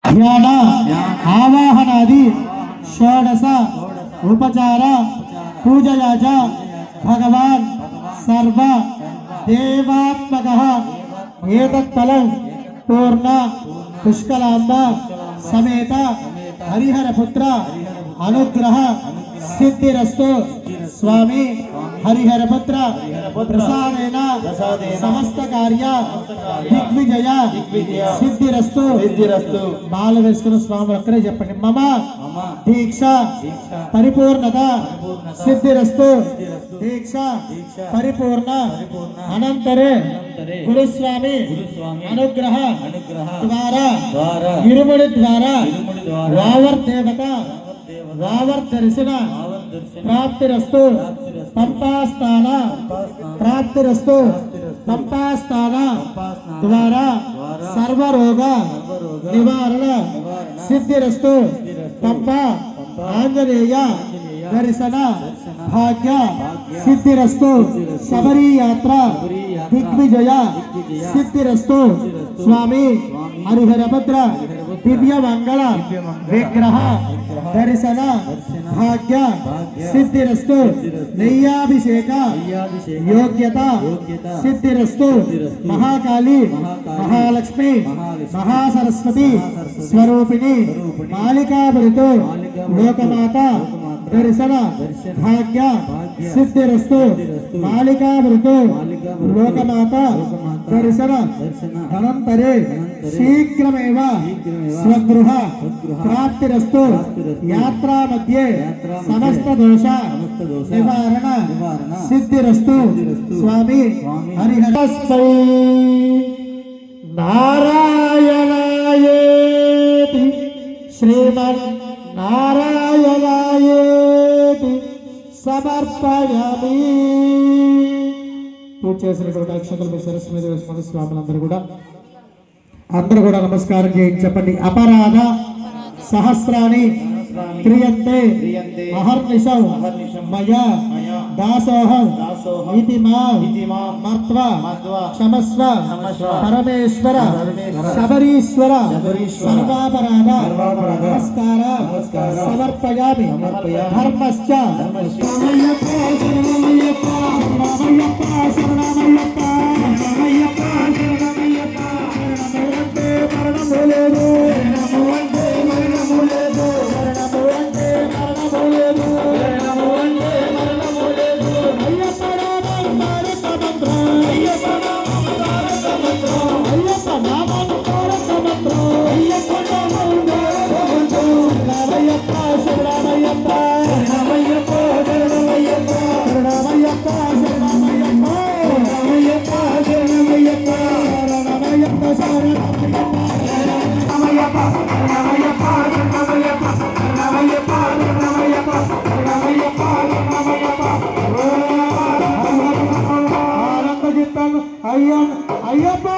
ధ్యాన ఆవాహనాది షోడశ ఉపచార పూజయాచ భగవాన్ సర్వ దేవాత్మకః ఏతత్ఫలం పూర్ణ పుష్కలాంబ సమేత హరిహరపుత్ర అనుగ్రహ సిద్ధిరస్తు స్వామి హరిహరపుత్ర ప్రసాదేన సమస్త కార్య దిగ్విజయ సిద్ధిరస్తు బాల వేసుకున్న స్వామి అక్కడే చెప్పండి. మమ దీక్ష పరిపూర్ణత సిద్ధిరస్తు దీక్ష పరిపూర్ణ అనంతరే గురుస్వామి అనుగ్రహ ద్వారా ఇరుముడి ద్వారా వావర్దేవత వావర్దర్శన ప్రాప్తిరస్తు పంపాస్థాన ప్రాప్తిరస్తు పంపాస్థాన ద్వారా సర్వరోగ నివారణ సిద్ధిరస్తు పంప ఆంజనేయ దర్శన భాగ్య సిద్ధిరస్తు శబరి యాత్ర దిగ్విజయ సిద్ధిరస్తు స్వామి హరిహరభద్ర దివ్య మంగళ విగ్రహ దర్శన భాగ్య సిద్ధిరస్తు నెయ్యాభిషేక యోగ్యత సిద్ధిరస్తు మహాకాళి మహాలక్ష్మి మహాసరస్వతి స్వరూపిణి మాలికాభరితో లోకమాత దర్శన భాగ్య సిద్ధిరస్తు మాలికాభరితో లోకమాత దర్శన అనంతరే శీఘ్రమేవ స్వగృహ ప్రాప్తిరస్తు యాత్రా మధ్యే సమస్త దోష నివారణ సిద్ధిరస్తు స్వామి హరిహరస్వై నారాయణాయేతి శ్రీమన్ నారాయణాయేతి సమర్పయామి. పూజ చేసినటువంటి అక్షతలు మీ శిరస్సు మీద వేసుకున్న స్వాములందరూ కూడా అందరూ కూడా నమస్కారం చేయండి. చెప్పండి. అపరాధ సహస్రాన్ని క్రియంతే అహర్నిశం మయా దాసోహం ఇతి మాం మత్వా క్షమస్వ పరమేశ్వర శబరీశ్వర సర్వాపరాధ నమస్కార సమర్పయామి. ధర్మశ్చ అయ్యప్ప